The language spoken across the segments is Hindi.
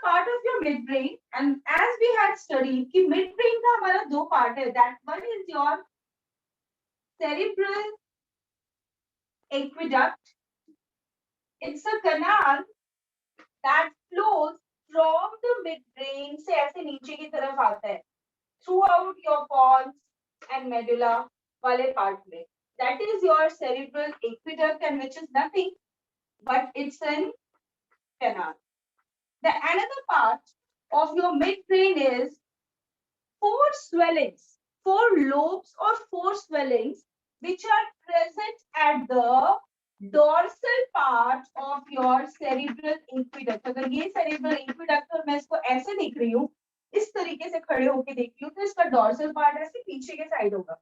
part of your midbrain, and as we had studied कि midbrain का हमारा दो part है. That one is your cerebral aqueduct. It's a canal that flows from the midbrain से ऐसे नीचे की तरफ आता है throughout your pons and medulla वाले part में. That is your cerebral aqueduct, and which is nothing but it's an canal. The another part of your midbrain is four swellings, four lobes or four swellings which are present at the dorsal part of your cerebral aqueduct. अगर ये cerebral aqueduct और मैं इसको ऐसे देख रही हूँ, इस तरीके से खड़े होके देख रही हूँ, तो इसका dorsal part ऐसे पीछे के साइड होगा.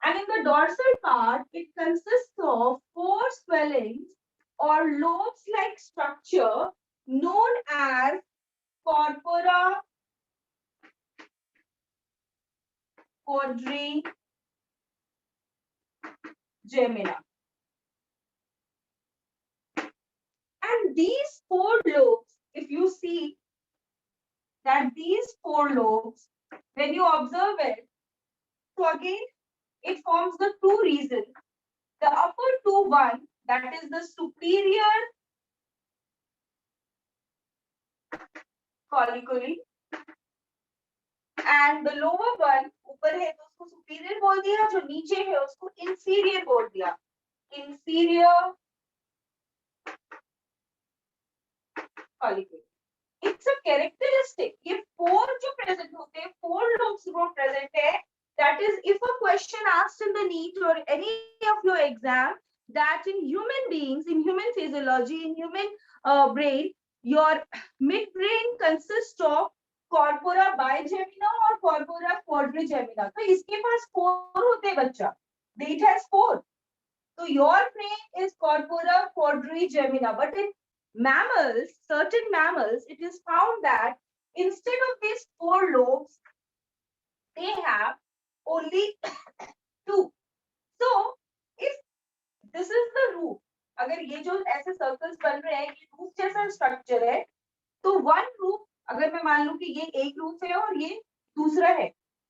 And in the dorsal part, it consists of four swellings or lobes-like structure known as corpora quadrigemina. And these four lobes, if you see that these four lobes, when you observe it, so again, it forms the two regions. The upper two one, that is the superior colliculi, and the lower one, ऊपर है तो उसको superior बोल दिया, जो नीचे है उसको inferior बोल दिया. Inferior colliculi. It's a characteristic. ये four जो present होते हैं, four lobes जो present है, that is, if a question asked in the NEET or any of your exam, that in human beings, in human physiology, in human brain, your midbrain consists of corpora bigemina or corpora quadrigemina. तो इसके पास four होते हैं बच्चा. It has four. So your brain is corpora quadrigemina, but in mammals, certain mammals, it is found that instead of these four lobes, they have only two. So if this is the roof, अगर ये जो ऐसे circles बन रहे हैं, ये roof जैसा structure है, तो one roof, अगर मैं मान लूं कि ये एक roof है और ये दूसरा है,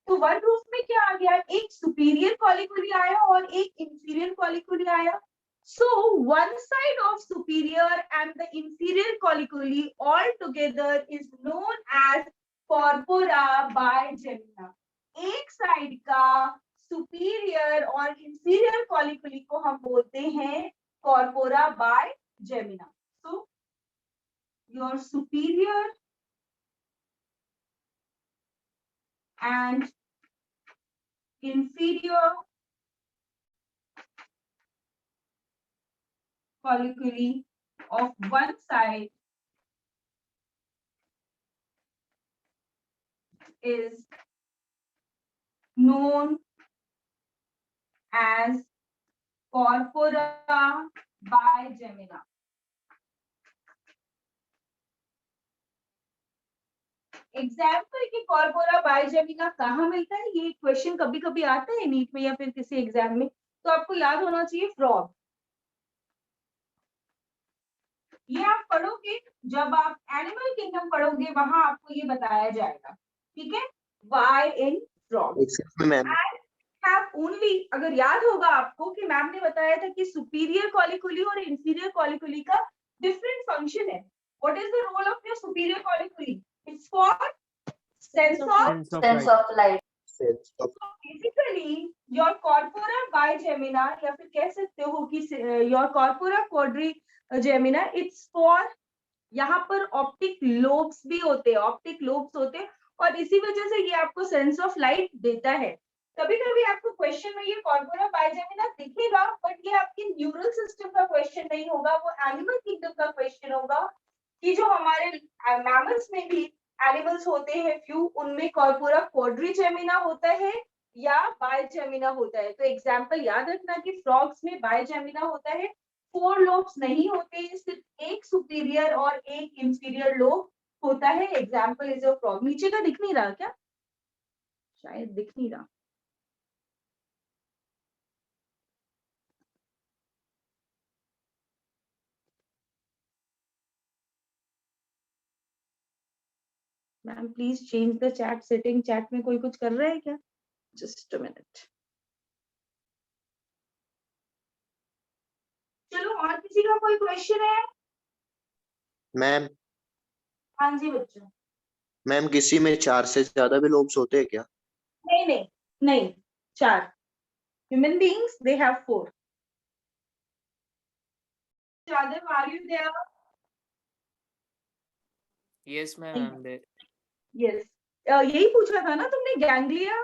तो one roof में क्या आ गया? एक superior colliculi आया और एक inferior colliculi आया. So one side of superior and the inferior colliculi all together is known as corpora bigemina. एक साइड का सुपीरियर और इंफीरियर कॉलिकुली को हम बोलते हैं corpora bigemina. So your superior and inferior colliculi of one side is known as corpora bigemina. Example कि कॉर्पोरा बाइजेमिना कहाँ मिलता है, ये क्वेश्चन कभी कभी आता है नीट में या फिर किसी एग्जाम में, तो आपको याद होना चाहिए फ्रॉग. ये आप पढ़ोगे जब आप एनिमल किंगडम पढ़ोगे, वहां आपको ये बताया जाएगा. ठीक है, वाई इन फ्रॉग. ओनली अगर याद होगा आपको कि मैम ने बताया था कि सुपीरियर कॉलिकुली और इंफीरियर कॉलिकुली का डिफरेंट फंक्शन है. What is the role of your superior colliculi? It's for sense of light. So basically, your corpora bigemina या फिर कह सकते हो कि your corpora quadrigemina, it's for, यहाँ पर ऑप्टिक लोब्स भी होते हैं, ऑप्टिक लोब्स होते हैं, और इसी वजह से ये आपको सेंस ऑफ लाइट देता है. कभी कभी आपको क्वेश्चन में ये कॉर्पोरा बाइजेमिना दिखेगा, बट ये आपके न्यूरल सिस्टम का क्वेश्चन नहीं होगा, वो एनिमल किंगडम का क्वेश्चन होगा कि जो हमारे मैमल्स में भी एनिमल्स होते हैं फ्यू, उनमें कॉर्पोरा क्वाड्रिजेमिना होता है या बाइजेमिना होता है. तो एग्जांपल याद रखना कि फ्रॉग्स में बाइजेमिना होता है, फोर लोब्स नहीं होते, सिर्फ एक सुपीरियर और एक इंफीरियर लोब होता है. Example is a frog. नीचे का दिख नहीं रहा क्या? शायद दिख नहीं रहा. Ma'am please change the chat setting, chat में कोई कुछ कर रहा है क्या? Just a minute. चलो और किसी का कोई क्वेश्चन है? मैम हाँ जी बच्चों। मैम किसी में 4 से ज्यादा भी लोब्स होते हैं क्या? नहीं नहीं नहीं, 4। Human beings they have 4। Shadab, are you there? Yes, ma'am, I'm there. Yes. यही पूछा था ना तुमने, गैंग्लिया?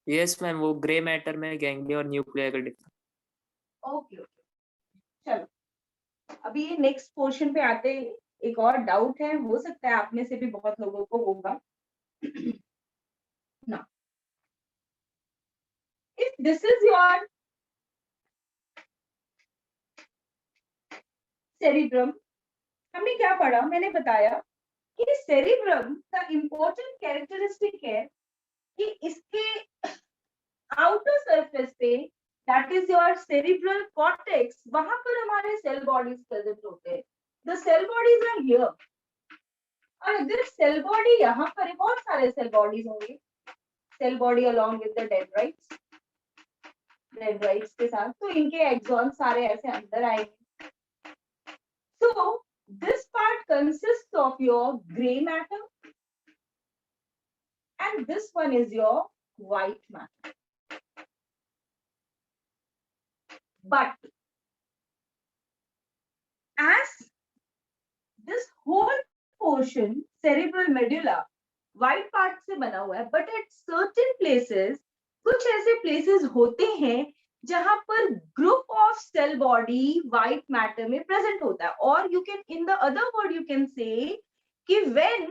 Yes, ma'am, वो ग्रे मैटर में गैंग्लिया और न्यूक्लिया का डिफरेंस। ओके ओके, चलो अभी ये नेक्स्ट पोर्शन पे आते हैं। एक और डाउट है, हो सकता है आप में से भी बहुत लोगों को होगा ना। If this is your cerebrum, हमने क्या पढ़ा, मैंने बताया कि सेरिब्रम का इंपॉर्टेंट कैरेक्टरिस्टिक है कि इसके आउटर सरफेस पे, that is your cerebral cortex, वहां पर हमारे सेल बॉडीज प्रेजेंट होते हैं। The cell bodies are here. और अगर सेल बॉडी यहाँ पर है, बहुत सारे सेल बॉडीज होंगे, cell body along with the dendrites, dendrites के साथ, तो इनके एक्सॉन सारे ऐसे अंदर आएंगे। So this part consists of your gray matter and this one is your white matter. But as this whole portion, cerebral medulla, white part से बना हुआ है, but at certain places, कुछ ऐसे places होते हैं जहां पर group of cell body white matter में present होता है। और you can, in the other word you can say कि when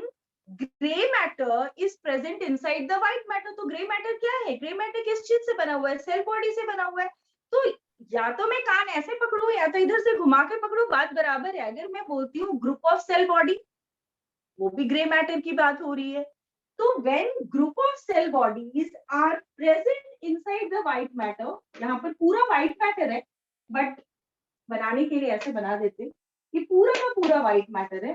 gray matter is present inside the white matter, तो gray matter क्या है? gray matter किस चीज से बना हुआ है? सेल बॉडी से बना हुआ है। तो या तो मैं कान ऐसे पकड़ू या तो इधर से घुमा के पकड़ू, बात बराबर है। अगर मैं बोलती हूँ ग्रुप ऑफ सेल बॉडी, वो भी ग्रे मैटर की बात हो रही है। तो when group of cell bodies are present inside the white matter, यहाँ पर पूरा व्हाइट मैटर है, बट बनाने के लिए ऐसे बना देते कि पूरा का पूरा व्हाइट मैटर है,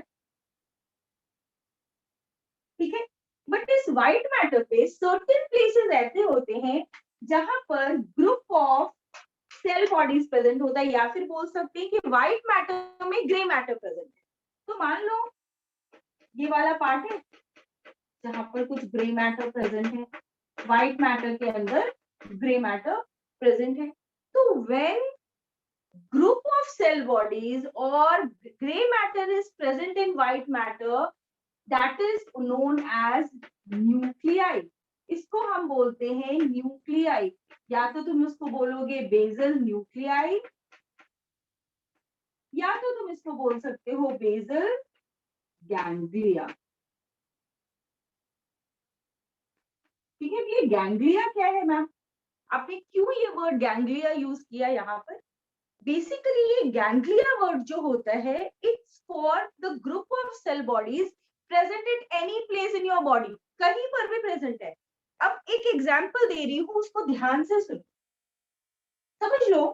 ठीक है। बट इस व्हाइट मैटर पे सर्टेन प्लेसेस ऐसे होते हैं जहां पर group of cell bodies present होता है, या फिर बोल सकते हैं कि व्हाइट मैटर में ग्रे मैटर प्रेजेंट है। तो मान लो ये वाला पार्ट है जहां पर कुछ ग्रे मैटर प्रेजेंट है, व्हाइट मैटर के अंदर ग्रे मैटर प्रेजेंट है। तो when group of cell bodies or gray matter is present in white matter, that is known as nuclei. इसको हम बोलते हैं न्यूक्लियाई, या तो तुम उसको बोलोगे बेसल न्यूक्लियाई, या तो तुम इसको बोल सकते हो बेसल गैंग्लिया। ठीक है, ये गैंग्लिया क्या है मैम? आपने क्यों ये वर्ड गैंग्लिया यूज किया यहाँ पर? बेसिकली ये गैंग्लिया वर्ड जो होता है, it's for the group of cell bodies present at any place in your body, कहीं पर भी प्रेजेंट है। अब एक एग्जांपल दे रही हूँ, उसको ध्यान से सुनो। समझ लो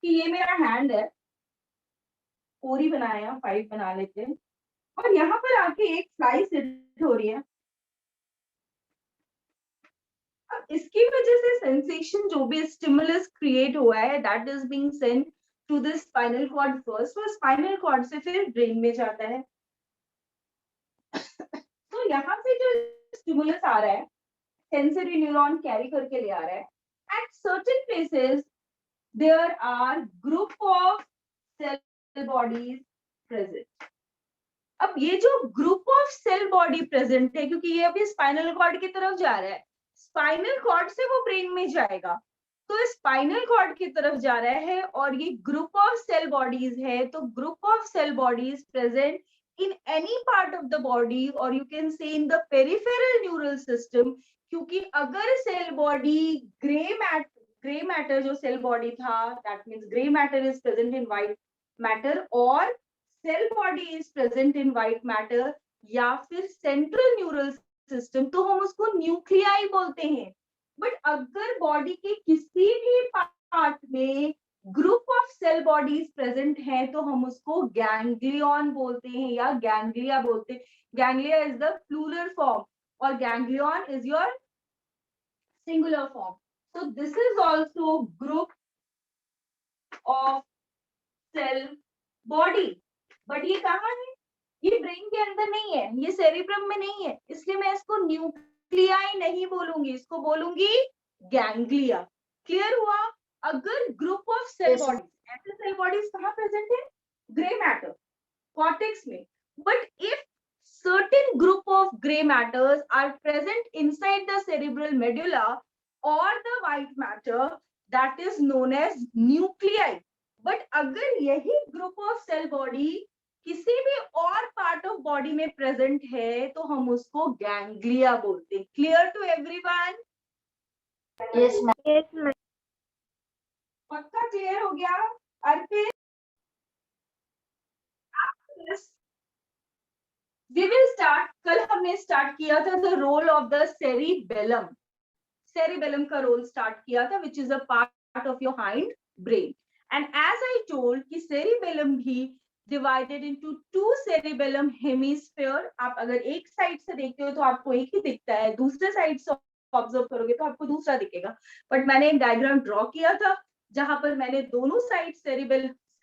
कि ये मेरा हैंड है, 4 ही बनाया, 5 बना लेते हैं, और यहाँ पर आके एक फ्लाई सिट हो रही है। अब इसकी वजह से सेंसेशन, जो भी स्टिमुलस क्रिएट हुआ है, that is being sent to the spinal cord first, और स्पाइनल कॉर्ड से फिर ब्रेन में जाता है। तो यहाँ से जो स्टिमुलस आ रहा है, सेंसरी न्यूरॉन कैरी करके ले आ रहा है। At certain places there are group of cell bodies present. अब ये जो group of cell body present है, क्योंकि ये अभी स्पाइनल कॉर्ड की तरफ जा रहा है, स्पाइनल कॉर्ड से वो ब्रेन में जाएगा, तो स्पाइनल कॉर्ड की तरफ जा रहा है, और ये ग्रुप ऑफ सेल बॉडीज है। तो group of cell bodies present in any part of the body, or you can say in the peripheral neural system, क्योंकि अगर सेल बॉडी ग्रे मैटर जो सेल बॉडी था, that means gray matter is present in white matter, और cell body is present in white matter, या फिर सेंट्रल न्यूरल सिस्टम, तो हम उसको न्यूक्लियाई बोलते हैं। बट अगर बॉडी के किसी भी पार्ट में group of cell bodies present हैं तो हम उसको गैंग्लियन बोलते हैं या गैंग्लिया बोलते हैं. Ganglia is the plural form और ganglion is your singular form. So this is also group of cell body. But ये कहाँ है? ये ब्रेन के अंदर नहीं है, ये सेरिब्रम में नहीं है, इसलिए मैं इसको न्यूक्लियाई नहीं बोलूंगी, इसको बोलूंगी गैंग्लिया. क्लियर हुआ? अगर ग्रुप ऑफ सेल बॉडीज, ऐसे सेल बॉडीज कहाँ प्रेजेंट है? ग्रे मैटर, कॉर्टेक्स में. But if certain group of gray matters are present inside the cerebral medulla or the white matter, that is known as nuclei. But अगर यही group of cell body किसी भी और पार्ट ऑफ बॉडी में प्रेजेंट है तो हम उसको गैंग्लिया बोलते हैं. Clear to everyone? Yes, ma'am. पक्का क्लियर हो गया? अर्पित, we will start. कल हमने स्टार्ट किया था the role of the cerebellum. Cerebellum का रोल स्टार्ट किया था which is a part of your hind brain. And as I told कि सेरिबेलम भी divided into two cerebellum hemisphere. आप अगर एक साइड से देखते हो तो आपको एक ही दिखता है, दूसरे साइड से ऑब्जर्व करोगे तो आपको दूसरा दिखेगा. बट मैंने एक डायग्राम ड्रॉ किया था जहां पर मैंने दोनों साइड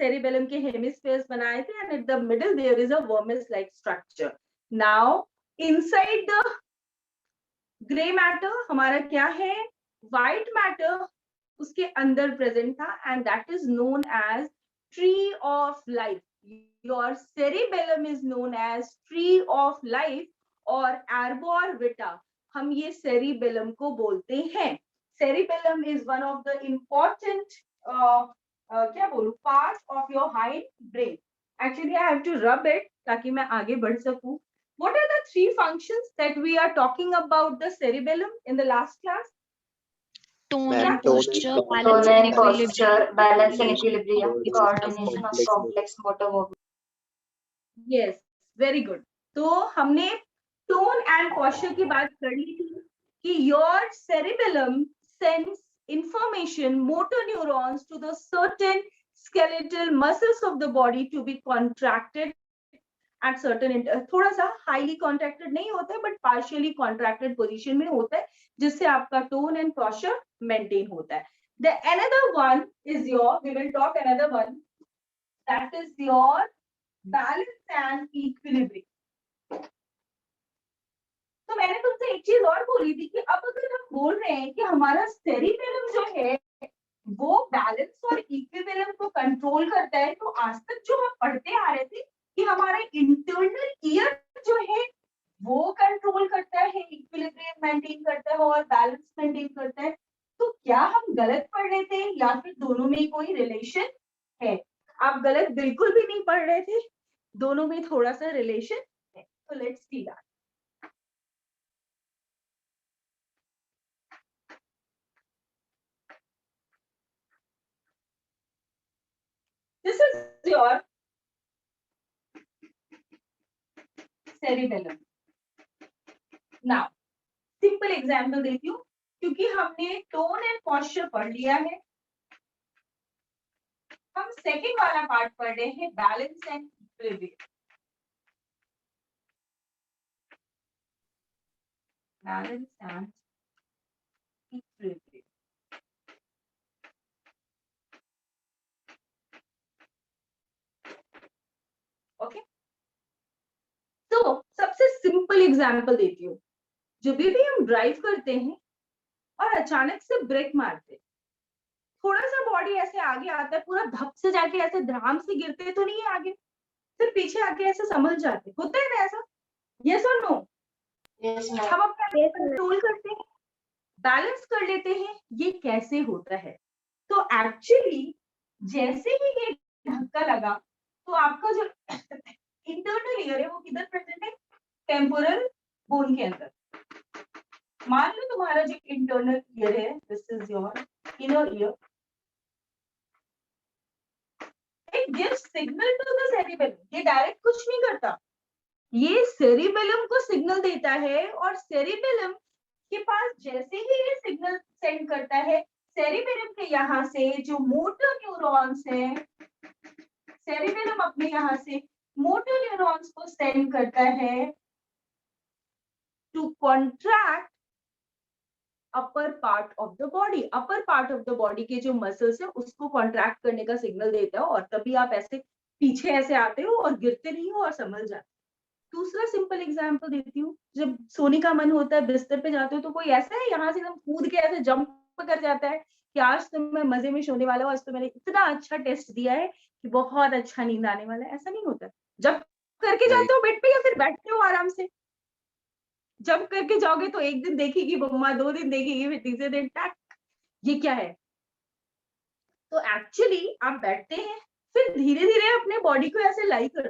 cerebellum के hemispheres बनाए थे and at the middle there is a vermis like structure. Now inside the gray matter हमारा क्या है? White matter उसके अंदर present था and that is known as tree of life. Your cerebellum is known as tree of life और arbor vitae. हम ये cerebellum को बोलते हैं. Cerebellum is one of the important क्या बोलूं part of your hind brain. Actually I have to rub it ताकि मैं आगे बढ़ सकूं. What are the three functions that we are talking about the cerebellum in the last class? Tone Ma'am, and tone posture, and balance Tone and and equilibrium. posture, balance and equilibrium, Coordination coordination of complex complex motor movement. Yes, very good. तो हमने टोन एंड पोस्चर की बात कर ली थी कि your cerebellum sends information, motor neurons to the certain skeletal muscles of the body to be contracted at certain थोड़ा सा highly contracted नहीं होता है but partially contracted position में होता है जिससे आपका tone and posture maintain होता है. The another one is your, we will talk another one, that is your balance and equilibrium. तो मैंने तुमसे एक चीज और बोली थी कि अब अगर हम बोल रहे हैं कि हमारा सेरिबेलम जो है वो बैलेंस और इक्विलिब्रियम को कंट्रोल करता है, तो आज तक जो हम पढ़ते आ रहे थे कि हमारा इंटरनल ईयर जो है वो कंट्रोल करता है, इक्विलिब्रियम मेंटेन करता है और बैलेंस मेंटेन करता है. तो क्या हम गलत पढ़ रहे थे या फिर दोनों में कोई रिलेशन है? आप गलत बिल्कुल भी नहीं पढ़ रहे थे, दोनों में थोड़ा सा रिलेशन है. तो let's see that. This is your cerebellum. Now, simple example देती हूँ क्योंकि हमने tone and posture पढ़ लिया है. हम सेकेंड वाला पार्ट पढ़ रहे हैं balance and equilibrium. Balance and equilibrium. Okay, तो सबसे सिंपल एग्जांपल देती हूँ. जब भी हम ड्राइव करते हैं और अचानक से ब्रेक मारते हैं, थोड़ा सा बॉडी ऐसे आगे आता है, पूरा धप से जाके ऐसे धड़ाम से गिरते तो नहीं है आगे, फिर पीछे आके ऐसे संभल जाते, होता है ना ऐसा? यस और नो? Yes, ma'am. हम अपना कंट्रोल करते हैं, बैलेंस कर लेते हैं. ये कैसे होता है? तो एक्चुअली जैसे ही ये धक्का लगा तो आपका जो इंटरनल ईयर है वो किधर प्रेजेंट है? टेम्पोरल बोन के अंदर. मान लो तुम्हारा जो इंटरनल ईयर है, this is your inner ear. It gives signal to the cerebellum. ये डायरेक्ट कुछ नहीं करता, ये सेरिबेलम को सिग्नल देता है और सेरिबेलम के पास जैसे ही ये सिग्नल सेंड करता है, सेरिबेलम के यहाँ से जो मोटर न्यूरॉन्स हैं सेरिबेलम अपने यहाँ से मोटर न्यूरॉन्स को सेंड करता है to contract upper part of the body. Upper part of the body के जो मसल्स है उसको कॉन्ट्रैक्ट करने का सिग्नल देता है, और तभी आप ऐसे पीछे ऐसे आते हो और गिरते नहीं हो और संभल जाते हो। दूसरा सिंपल एग्जांपल देती हूँ, जब सोने का मन होता है, बिस्तर पे जाते हो, तो कोई ऐसा है यहाँ से एकदम कूद के ऐसे जंप कर जाता है कि आज तो मैं मजे में सोने वाला हूँ, आज तो मैंने इतना अच्छा टेस्ट दिया है कि बहुत अच्छा नींद आने वाला है। ऐसा नहीं होता। जब करके जाते हो बेड पे या फिर बैठते हो आराम से, जब करके जाओगे तो एक दिन देखेगी मम्मा, 2 दिन देखेगी, फिर तीसरे दिन टक, ये क्या है। तो एक्चुअली आप बैठते हैं, फिर धीरे धीरे अपने बॉडी को ऐसे लाई करते,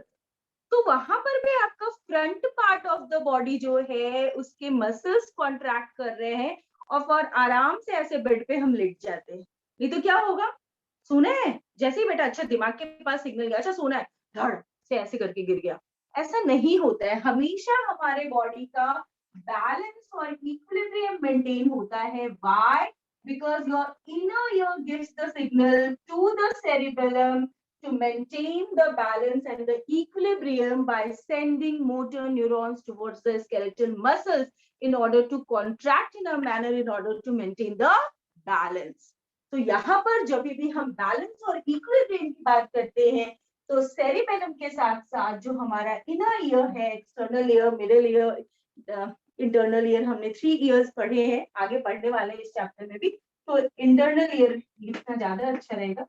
तो वहां पर भी आपका front part of the body जो है उसके मसल्स कॉन्ट्रैक्ट कर रहे हैं, और फिर आराम से ऐसे बेड पे हम लेट जाते हैं। नहीं तो क्या होगा, सोना है, जैसे ही बेटा अच्छा दिमाग के पास सिग्नल गया, अच्छा सोना है, धड़ से ऐसे करके गिर गया। ऐसा नहीं होता है। हमेशा हमारे बॉडी का बैलेंस और इक्विलिब्रियम मेंटेन होता है। Why? Because your inner ear gives the signal to the cerebellum to maintain the balance and the equilibrium by sending motor neurons towards the skeletal muscles in order to contract in a manner in order to maintain the balance. तो यहाँ पर जब भी हम बैलेंस और इक्विलिब्रियम की बात करते हैं तो सेरिबेलम के साथ साथ जो हमारा इनर ईयर है, external ear, middle ear, internal ear, हमने 3 ईयर्स पढ़े हैं, आगे पढ़ने वाले हैं इस चैप्टर में भी, तो इंटरनल ईयर लिखना ज्यादा अच्छा रहेगा।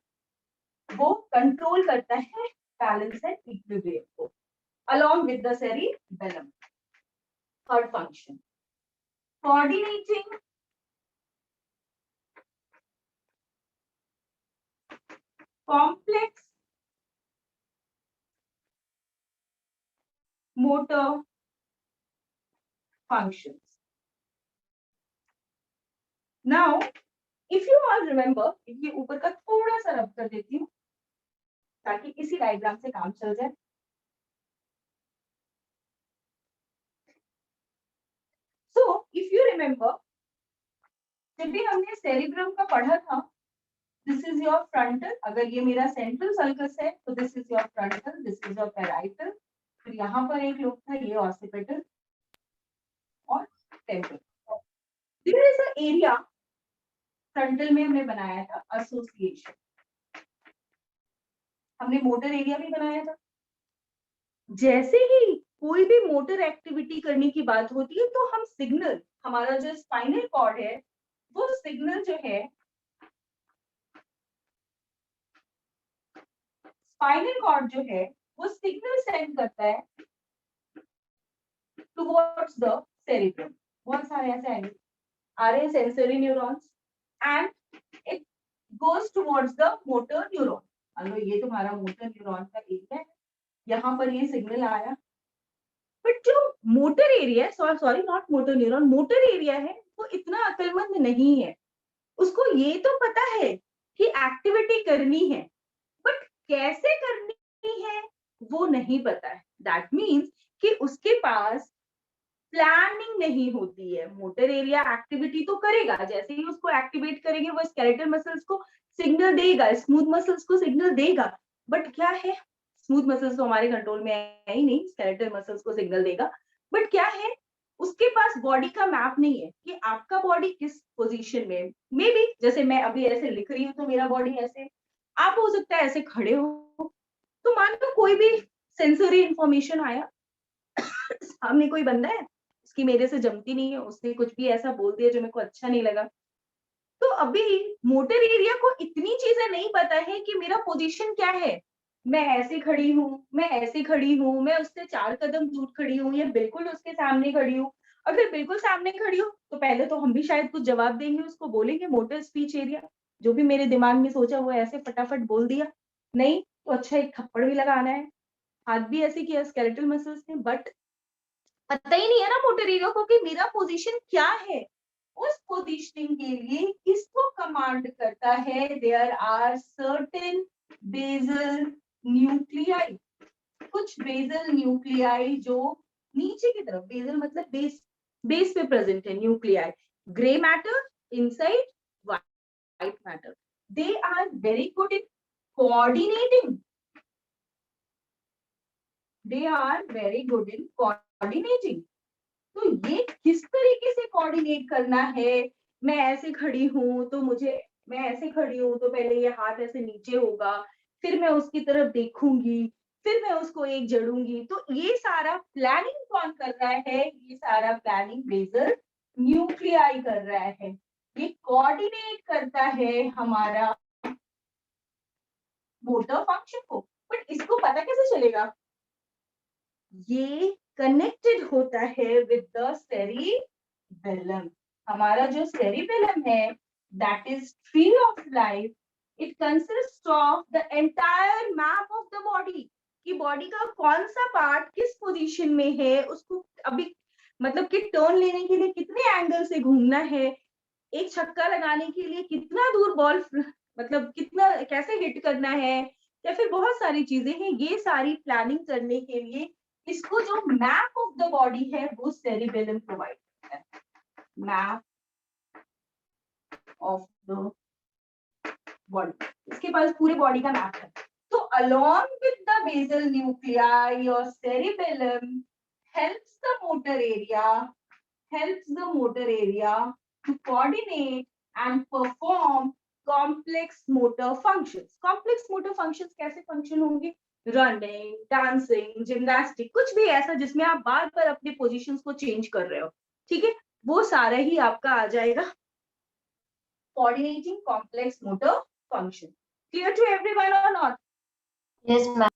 वो कंट्रोल करता है बैलेंस एंड इक्विलिब्रियम को along with the cerebellum. Third function, coordinating complex motor functions. Now, if you all remember, ये ऊपर का थोड़ा सा रब कर देती हूँ ताकि इसी डायग्राम से काम चल जाए। So, if you remember, जब भी हमने सेरिब्रम का पढ़ा था, this is your frontal, अगर ये मेरा सेंट्रल सल्कस है तो this is your frontal, this is your parietal, फिर यहाँ पर एक लोब था, ये occipital और temporal. There is an area frontal में हमने बनाया था एसोसिएशन, हमने मोटर एरिया भी बनाया था। जैसे ही कोई भी मोटर एक्टिविटी करने की बात होती है तो हम सिग्नल, हमारा जो स्पाइनल कॉर्ड है वो सिग्नल जो है, स्पाइनल कॉर्ड जो है वो सिग्नल सेंड करता है टुवर्ड्स द सेरिब्रम। बहुत सारे ऐसे आएंगे, आ रहे हैं sensory neurons and it goes towards the motor neuron. अलो ये तुम्हारा मोटर न्यूरॉन का एरिया है, यहाँ पर ये सिग्नल आया, बट जो motor area, sorry not motor neuron, motor area है वो इतना अक्लमंद नहीं है। उसको ये तो पता है कि एक्टिविटी करनी है, बट कैसे करनी है वो नहीं पता है। दैट मीन्स कि उसके पास प्लानिंग नहीं होती है। मोटर एरिया एक्टिविटी तो करेगा, जैसे ही उसको एक्टिवेट करेंगे वो स्केलेटल मसल्स को सिग्नल देगा, स्मूथ मसल्स को सिग्नल देगा, बट क्या है, स्मूथ मसल्स तो हमारे कंट्रोल में है ही नहीं, स्केलेटल मसल्स को सिग्नल देगा, बट क्या है, उसके पास बॉडी का मैप नहीं है कि आपका बॉडी किस पोजीशन में। मे बी जैसे मैं अभी ऐसे लिख रही हूँ तो मेरा बॉडी ऐसे, आप हो सकता है ऐसे खड़े हो, तो मान लो कोई भी सेंसरी इंफॉर्मेशन आया, सामने कोई बंदा है, उसकी मेरे से जमती नहीं है, उसने कुछ भी ऐसा बोल दिया जो मेरे को अच्छा नहीं लगा, तो अभी मोटर एरिया को इतनी चीजें नहीं पता है कि मेरा पोजीशन क्या है, मैं ऐसे खड़ी हूँ, मैं ऐसे खड़ी हूँ, मैं उससे 4 कदम दूर खड़ी हूँ या बिल्कुल उसके सामने खड़ी हूँ। अगर बिल्कुल सामने खड़ी हूँ तो पहले तो हम भी शायद कुछ जवाब देंगे, उसको बोलेंगे मोटर स्पीच एरिया, जो भी मेरे दिमाग में सोचा वो ऐसे फटाफट बोल दिया, नहीं तो अच्छा एक थप्पड़ भी लगाना है, हाथ भी ऐसे किया स्केलेटल मसल्स ने, बट पता ही नहीं है ना मोटर एरिया को कि मेरा पोजीशन क्या है। उस पोजीशनिंग के लिए किसको कमांड करता है, there are certain basal nuclei, कुछ बेसल न्यूक्लियाई जो नीचे की तरफ, बेसल मतलब बेस, बेस पे प्रेजेंट है nuclei, grey matter inside white matter, they are very good in coordinating they are very good in coordinating. तो ये किस तरीके से कोऑर्डिनेट करना है, मैं ऐसे खड़ी हूं तो मैं ऐसे खड़ी हूं तो पहले ये हाथ ऐसे नीचे होगा, फिर मैं उसकी तरफ देखूंगी, फिर मैं उसको एक जड़ूंगी। तो ये सारा प्लानिंग कौन कर रहा है? ये सारा प्लानिंग बेसल न्यूक्लियाई कर रहा है। ये कोऑर्डिनेट करता है हमारा मोटर फंक्शन को। बट इसको पता कैसे चलेगा? ये कनेक्टेड होता है विद द सेरिबेलम। हमारा जो सेरिबेलम है, that is tree of life. It consist of the entire map of the body, कि बॉडी का कौन सा पार्ट किस पोजीशन में है, उसको अभी मतलब कि टर्न लेने के लिए कितने एंगल से घूमना है, एक छक्का लगाने के लिए कितना दूर बॉल मतलब कितना कैसे हिट करना है, या फिर बहुत सारी चीजें हैं। ये सारी प्लानिंग करने के लिए इसको जो मैप ऑफ द बॉडी है वो सेरिबेलम प्रोवाइड करता है। मैप ऑफ द बॉडी, इसके पास पूरे बॉडी का मैप है। तो along with the basal nuclei, your cerebellum helps the motor area to coordinate and perform complex motor functions. Complex motor functions कैसे function होंगे? Running, dancing, gymnastics, कुछ भी ऐसा जिसमें आप बार बार अपने पोजीशंस को चेंज कर रहे हो, ठीक है, वो सारा ही आपका आ जाएगा coordinating complex motor function. Clear to everyone or not? Yes, ma'am.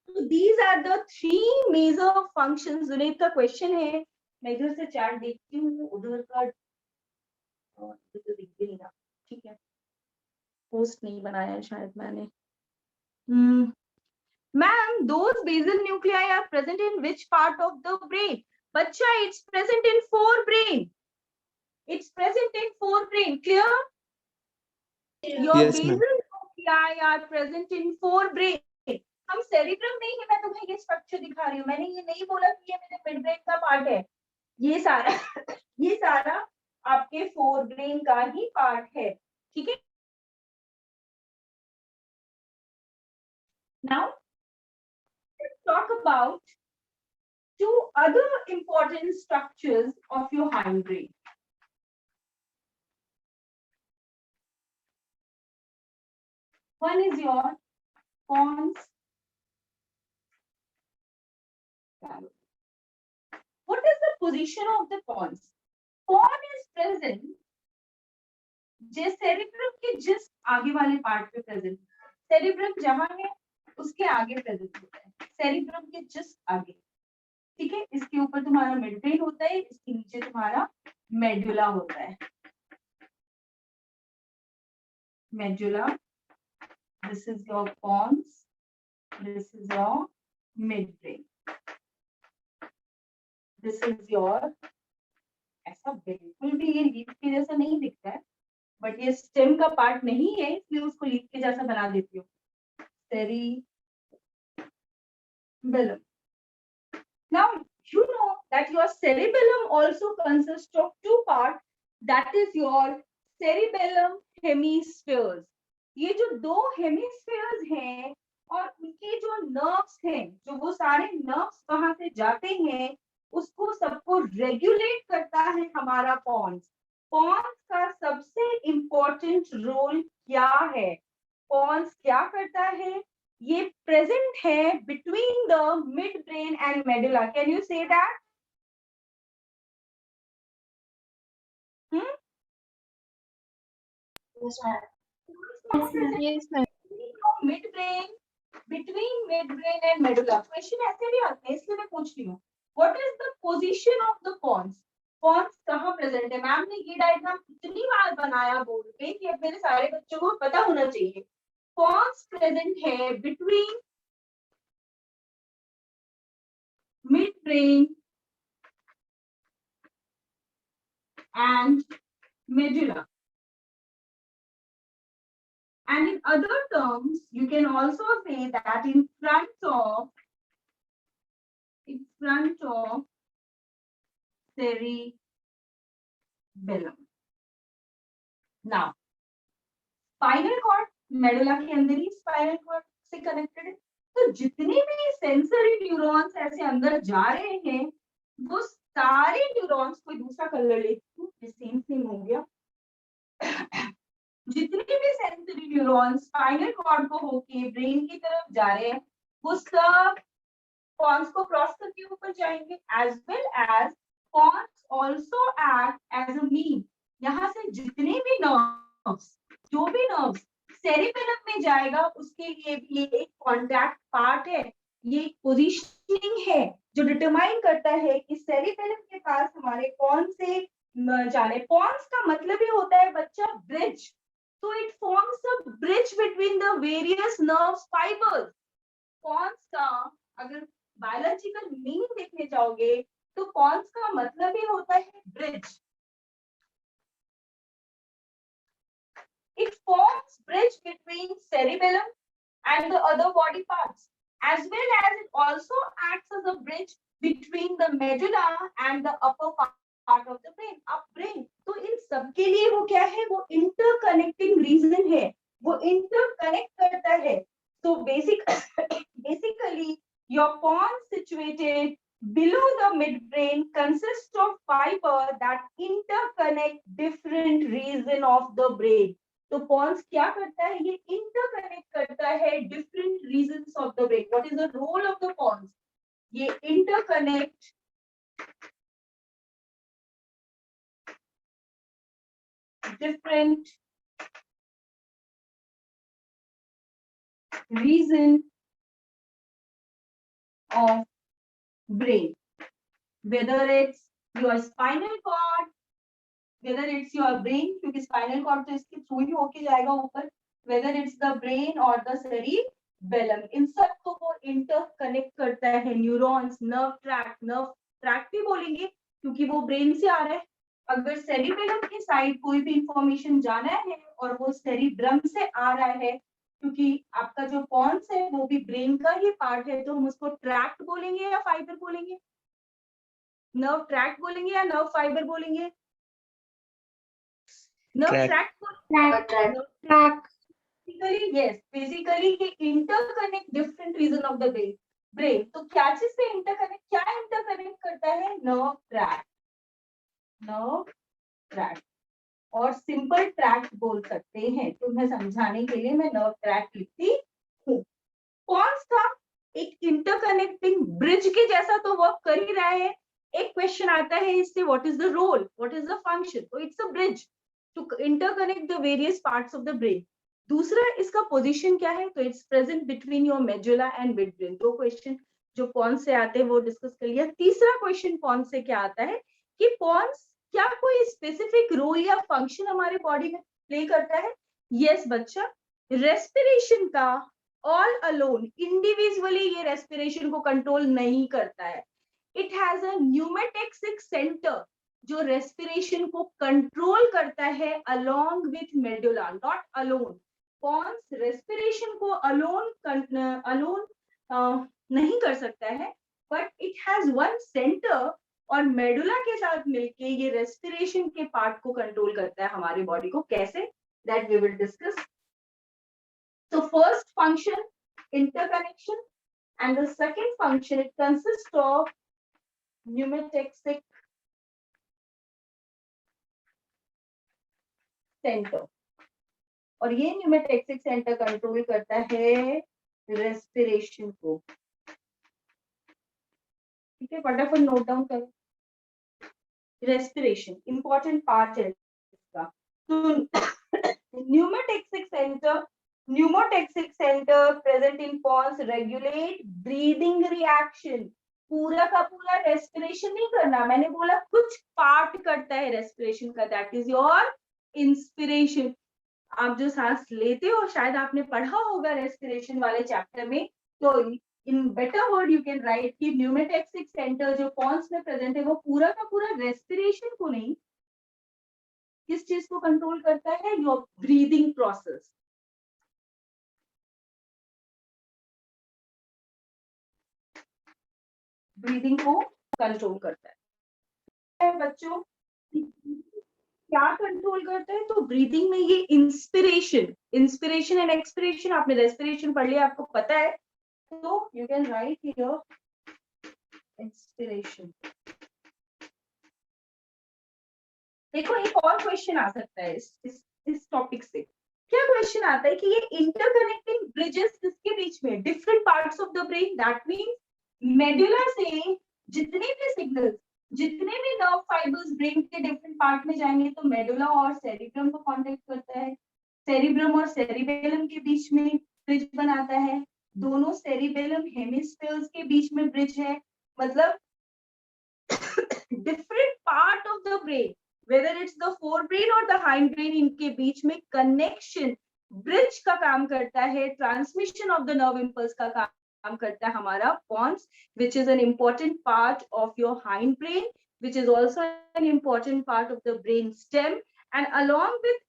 So these are the three major functions. Junaid का क्वेश्चन है, मैं इधर से चार्ट देखती हूँ, उधर का तो दिख भी नहीं रहा, ठीक है, पोस्ट नहीं बनाया है शायद मैंने। Ma'am, those basal nuclei are present in which part of the brain? बच्चा, it's present in forebrain. It's present in forebrain. Clear? Your Yes, basal ma'am. nuclei are present in forebrain. हम सेरिब्रम नहीं है, मैं तुम्हें ये स्ट्रक्चर दिखा रही हूँ, मैंने ये नहीं बोला कि ये मेरे मिड ब्रेन का पार्ट है। ये सारा आपके फोरब्रेन का ही पार्ट है, ठीक है। Now let's talk about two other important structures of your hindbrain. One is your pons. What is the position of the pons? Pons is present cerebrum के जिस आगे वाले पार्ट पे प्रेजेंट, सेरिब्रम जहां है उसके आगे प्रेजेंट होता है, सेरिब्रम के जस्ट आगे, ठीक है। इसके ऊपर तुम्हारा मिड ब्रेन होता है, इसके नीचे तुम्हारा मेडुला होता है। Medulla, this is your pons, this is your mid brain, this is your, ऐसा बिल्कुल भी ये लीफ के जैसा नहीं दिखता है, बट ये स्टेम का पार्ट नहीं है, इसलिए उसको लीफ के जैसा बना देती हूँ, cerebellum. Now you know that your cerebellum also consists of two parts, that is your cerebellum hemispheres. ये जो दो हेमिस्फीयर्स हैं और उनके जो नर्व्स हैं, जो वो सारे नर्व्स कहाँ से जाते हैं, उसको सबको रेगुलेट करता है हमारा पॉन्स। पॉन्स का सबसे इंपॉर्टेंट रोल क्या है? पॉन्स क्या करता है? ये प्रेजेंट है between the mid brain and medulla. Can you say that? Yes, ma'am. Yes, ma'am. Mid brain, between mid brain and medulla. Question ऐसे भी आते हैं, इसलिए मैं पूछ रही हूँ, what is the position of the pons? Pons कहाँ प्रेजेंट है? मैम ने ये डायग्राम इतनी बार बनाया बोर्ड पे कि अब मेरे सारे बच्चों को पता होना चाहिए। पॉन्स प्रेजेंट है between mid brain and medulla. And in other terms, you can also say that in front of cerebellum. Now, spinal cord, medulla के अंदर ही spinal cord से connected है, तो जितने भी सेंसरी न्यूरॉन्स ऐसे अंदर जा रहे हैं वो सारे न्यूरॉन्स, कोई दूसरा कलर लेती हूँ, सेम सेम हो गया, जितने भी सेंसरी न्यूरॉन्स स्पाइनल कॉर्ड को होके ब्रेन की तरफ जा रहे हैं वो सब पॉन्स को क्रॉस करके ऊपर जाएंगे, as well as pons also act as a mean. यहाँ से जितने भी नर्व्स, जो भी नर्व्स सेरिबेलम में जाएगा उसके लिए भी ये एक कॉन्टैक्ट पार्ट है, ये एक पोजीशनिंग है जो डिटरमाइन करता है कि सेरिबेलम के पास हमारे कौन से जाने। पॉन्स का मतलब ही होता है बच्चा bridge, so it forms a bridge between the various nerve fibers. Pons का अगर बायोलॉजिकल मीनिंग देखने जाओगे तो पॉन्स का मतलब ही होता है bridge. It forms bridge between cerebellum and the other body parts, as well as it also acts as a bridge between the medulla and the upper part of the brain, up brain। तो इन सब के लिए वो क्या है, वो इंटरकनेक्टिंग रीजन है, वो इंटरकनेक्ट करता है। So basically your pons situated below the midbrain consists of fiber that interconnect different region of the brain। तो पॉन्स क्या करता है, ये इंटरकनेक्ट करता है different regions of the brain. What is the role of the pons, ये interconnect different region of brain, whether it's your spinal cord, whether it's your brain, क्योंकि spinal cord तो इसके थ्रू ही होके जाएगा ऊपर, whether it's the brain or the cerebellum, इन सब को वो इंटरकनेक्ट करता है। न्यूरॉन्स, नर्व ट्रैक्ट भी बोलेंगे क्योंकि वो ब्रेन से आ रहा है। अगर सेरिबेलम की साइड कोई भी इंफॉर्मेशन जाना है और वो सेरिब्रम से आ रहा है, क्योंकि आपका जो पॉन्स है वो भी ब्रेन का ही पार्ट है, तो हम उसको ट्रैक्ट बोलेंगे या फाइबर बोलेंगे, नर्व ट्रैक्ट बोलेंगे या नर्व फाइबर बोलेंगे, नर्व ट्रैक्ट। बेसिकली ये interconnect different region of the brain. तो क्या चीज से इंटरकनेक्ट करता है, नर्व ट्रैक्ट और सिंपल ट्रैक्ट बोल सकते हैं। तो मैं समझाने के लिए मैं नर्व ट्रैक्ट लिखती हूँ। पॉन्स का एक इंटरकनेक्टिंग ब्रिज के जैसा तो वर्क कर ही रहा है। एक क्वेश्चन आता है इससे, what is the role, what is the function, तो it's a bridge to interconnect the various parts of the brain. दूसरा, इसका पोजीशन क्या है, तो it's present between your medulla and mid brain. दो क्वेश्चन जो पॉन्स से आते हैं वो डिस्कस कर लिया। तीसरा क्वेश्चन पॉन्स से क्या आता है कि पॉन्स क्या कोई स्पेसिफिक रोल या फंक्शन हमारे बॉडी में प्ले करता है। यस बच्चा, रेस्पिरेशन का ऑल अलोन इंडिविजुअली ये रेस्पिरेशन को कंट्रोल नहीं करता है। It has a pneumotaxic centre जो रेस्पिरेशन को कंट्रोल करता है along with medulla, not alone. Pons respiration को अलोन नहीं कर सकता है, but it has one centre और मेडुला के साथ मिलके ये रेस्पिरेशन के पार्ट को कंट्रोल करता है हमारी बॉडी को। कैसे, that we will discuss. So first function, interconnection, and the second function, it consists of pneumatexic center, और ये pneumatexic center कंट्रोल करता है रेस्पिरेशन को। ठीक है, फटाफट नोट डाउन करो। रेस्पिरेशन इंपॉर्टेंट पार्ट है इसका। तो pneumotaxic center present in pons regulate breathing reaction। पूरा का पूरा रेस्पिरेशन नहीं करना, मैंने बोला कुछ पार्ट करता है रेस्पिरेशन का, दैट इज योर इंस्पिरेशन। आप जो सांस लेते हो, शायद आपने पढ़ा होगा रेस्पिरेशन वाले चैप्टर में, तो in better word you can write कि न्यूमेटेक्सिक सेंटर जो पॉन्स में प्रेजेंट है वो पूरा का पूरा रेस्पिरेशन को नहीं, किस चीज को कंट्रोल करता है, योर ब्रीदिंग प्रोसेस। ब्रीदिंग को कंट्रोल करता है बच्चों। क्या कंट्रोल करता है, तो ब्रीदिंग में ये इंस्पिरेशन एंड एक्सपिरेशन, आपने रेस्पिरेशन पढ़ लिया, आपको पता है So you can write here inspiration. देखो एक और क्वेश्चन आ सकता है इस टॉपिक से. क्या क्वेश्चन आता है कि ये इंटरकनेक्टिंग ब्रिजेस किसके बीच में, different parts of the brain. That means medulla से जितने भी सिग्नल्स, जितने भी नर्व फाइबर्स ब्रेन के डिफरेंट पार्ट में जाएंगे तो मेडुला और सेरिब्रम को कांटेक्ट करता है. सेरिब्रम और सेरिबेलम के बीच में ब्रिज बनाता है. दोनों सेरिबेलम हेमिस्फीयर्स के बीच में ब्रिज है. मतलब different part of the brain, whether it's the forebrain or the hindbrain, इनके बीच में कनेक्शन, ब्रिज का काम करता है, transmission of the nerve impulse का काम करता है हमारा pons, which is an important part of your hindbrain, which is also an important part of the brain stem, and along with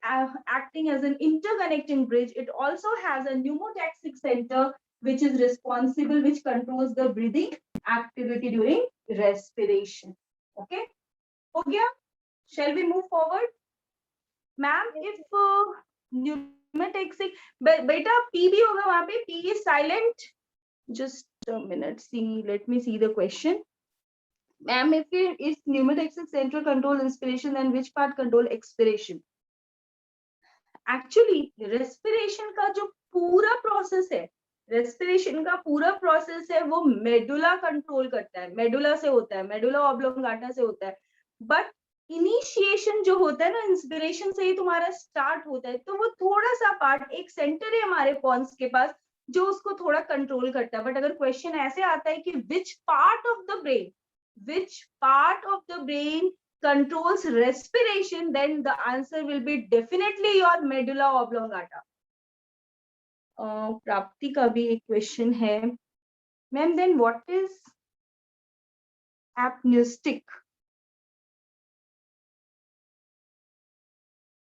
acting as an interconnecting bridge, it also has a pneumotaxic center which is responsible, which controls the breathing activity during respiration. Okay, हो गया? Shall we move forward? Ma'am, if pneumataxic, beta P भी होगा वहाँ पे, P is silent. Just a minute, let me see the question. Ma'am, if it is pneumataxic central control inspiration, then which part control expiration? Actually, respiration का जो पूरा process है, respiration का पूरा process है, वो medulla control करता है, medulla से होता है, medulla oblongata से होता है. But इनिशिएशन जो होता है ना, इंस्पिरेशन से ही तुम्हारा स्टार्ट होता है, तो वो थोड़ा सा पार्ट, एक सेंटर है हमारे पॉन्स के पास जो उसको थोड़ा कंट्रोल करता है. बट अगर क्वेश्चन ऐसे आता है कि which part of the brain controls respiration, then the answer will be definitely your medulla oblongata. Prapti का भी एक क्वेश्चन है ma'am, then what is apneustic?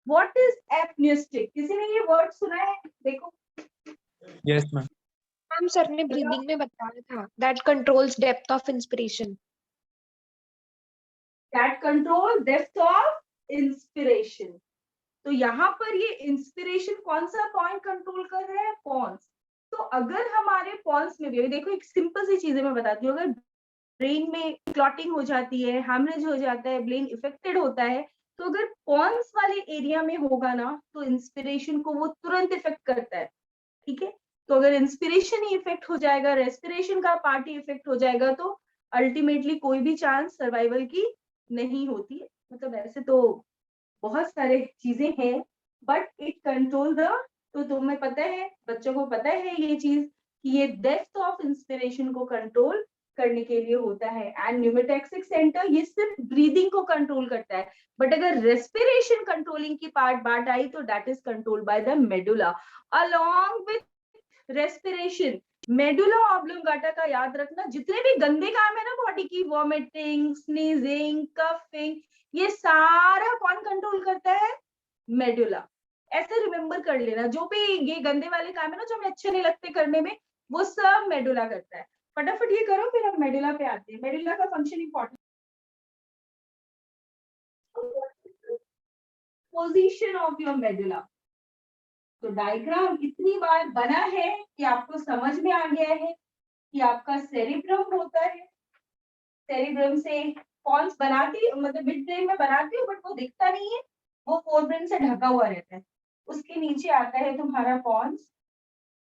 What is apneustic? किसी ने ये वर्ड सुना है? देखो. Yes, ma'am. मैम सर ने ब्रीदिंग में बताया था that controls depth of inspiration. That control depth of inspiration. तो यहाँ पर ये इंस्पिरेशन कौन सा पॉइंट कंट्रोल कर रहा है? पॉन्स. तो अगर हमारे पॉन्स में भी, देखो एक सिंपल सी चीजें मैं बताती हूँ, अगर ब्रेन में क्लॉटिंग हो जाती है, हैमरेज हो जाता है, ब्रेन इफेक्टेड होता है, तो अगर पॉन्स वाले एरिया में होगा ना, तो इंस्पिरेशन को वो तुरंत इफेक्ट करता है. ठीक है, तो अगर इंस्पिरेशन ही इफेक्ट हो जाएगा, रेस्पिरेशन का पार्ट ही इफेक्ट हो जाएगा, तो अल्टीमेटली कोई भी चांस सर्वाइवल की नहीं होती है. मतलब ऐसे तो बहुत सारे चीजें हैं, बट इट कंट्रोल द, तो तुम्हें पता है, बच्चों को पता है ये चीज कि ये डेप्थ ऑफ इंस्पिरेशन को कंट्रोल करने के लिए होता है. एंड न्यूमेटैक्सिक सेंटर ये सिर्फ ब्रीदिंग को कंट्रोल करता है, बट अगर रेस्पिरेशन कंट्रोलिंग की बात आई तो that is controlled by the medulla. Along with respiration, medulla oblongata का याद रखना, जितने भी गंदे काम है ना बॉडी की, वॉमिटिंग, स्नीजिंग, कफिंग, ये सारा कौन कंट्रोल करता है? मेडुला. ऐसे रिमेम्बर कर लेना, जो भी ये गंदे वाले काम है ना, जो हमें अच्छे नहीं लगते करने में, वो सब मेडुला करता है. फटाफट ये करो, फिर हम मेडुला पे आते हैं. मेडुला का function important. Position of your medulla. तो डायग्राम इतनी बार बना है कि आपको समझ में आ गया है कि आपका सेरिब्रम होता है. सेरिब्रम से पॉन्स बनाती, मतलब मिड ब्रेन में बनाती हूँ, बट वो दिखता नहीं है, वो फोरब्रेन से ढका हुआ रहता है. उसके नीचे आता है तुम्हारा पॉन्स,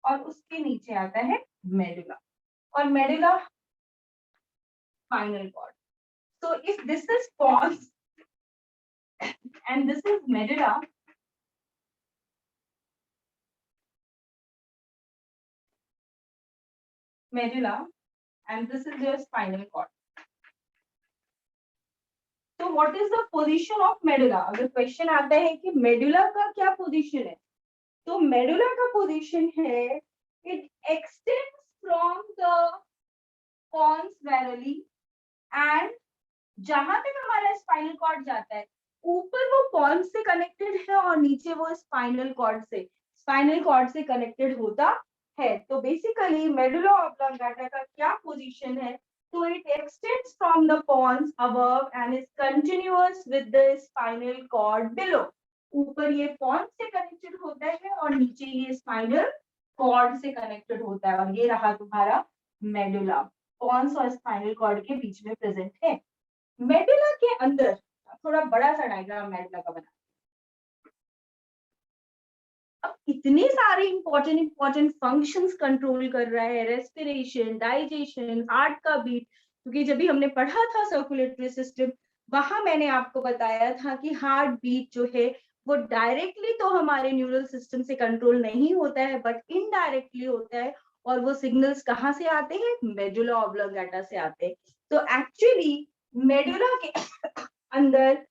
और उसके नीचे आता है मेडुला, और medulla spinal cord. So if this is pons and this is medulla, and this is your spinal cord. So what is the position of medulla? अगर क्वेश्चन आता है कि मेडुला का क्या पोजीशन है, तो मेडुला का पोजीशन है, it extends from the pons varoli, and जहां तक हमारा स्पाइनल कॉर्ड जाता है, ऊपर वो पॉन्स से कनेक्टेड है और नीचे वो स्पाइनल कॉर्ड से कनेक्टेड होता है. तो बेसिकली मेडुला ऑब्लोंगाटा का क्या पोजीशन है? तो it extends from the pons above and is continuous with the spinal cord below. ऊपर ये पॉन्स से कनेक्टेड होता है और नीचे ये स्पाइनल कॉर्ड से कनेक्टेड होता है, और ये रहा तुम्हारा मेडुला, पॉन्स और स्पाइनल कॉर्ड के बीच में प्रेजेंट है। मेडुला के अंदर थोड़ा बड़ा सा डायग्राम मेडुला का बना। अब इतने सारे इंपॉर्टेंट फंक्शंस कंट्रोल कर रहा है, रेस्पिरेशन, डाइजेशन, हार्ट का बीट, क्योंकि जब भी हमने पढ़ा था सर्कुलेटरी सिस्टम, वहां मैंने आपको बताया था कि हार्ट बीट जो है वो डायरेक्टली तो हमारे न्यूरल सिस्टम से कंट्रोल नहीं होता है, बट इनडायरेक्टली होता है, और वो सिग्नल्स कहाँ से आते हैं, मेडुला ऑब्लोंगेटा से आते हैं। तो एक्चुअली मेडुला के अंदर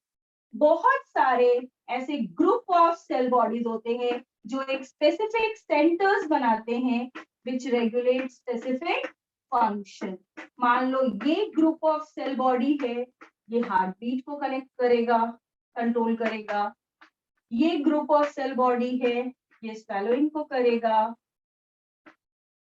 बहुत सारे ऐसे ग्रुप ऑफ सेल बॉडीज होते हैं जो एक स्पेसिफिक सेंटर्स बनाते हैं विच रेगुलेट स्पेसिफिक फंक्शन। मान लो ये ग्रुप ऑफ सेल बॉडी है, ये हार्ट बीट को कनेक्ट करेगा, कंट्रोल करेगा। ये ग्रुप ऑफ सेल बॉडी है, ये स्वेलोइंग को करेगा।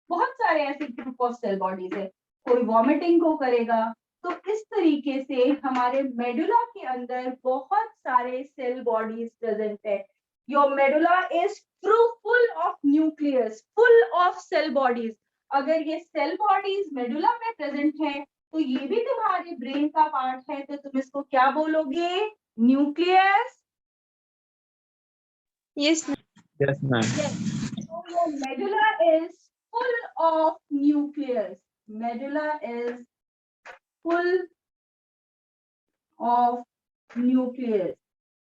बहुत सारे ऐसे ग्रुप ऑफ सेल बॉडीज है, कोई वॉमिटिंग को करेगा। तो इस तरीके से हमारे मेडुला के अंदर बहुत सारे सेल बॉडीज प्रेजेंट है। Your medulla is full of nucleus, full of cell bodies. अगर ये सेल बॉडीज मेडुला में प्रेजेंट है तो ये भी तुम्हारे ब्रेन का पार्ट है, तो तुम इसको क्या बोलोगे, nucleus. Yes, ma'am. Yes, ma'am. Yes. So your medulla is full of nucleus. Medulla is full of nucleus.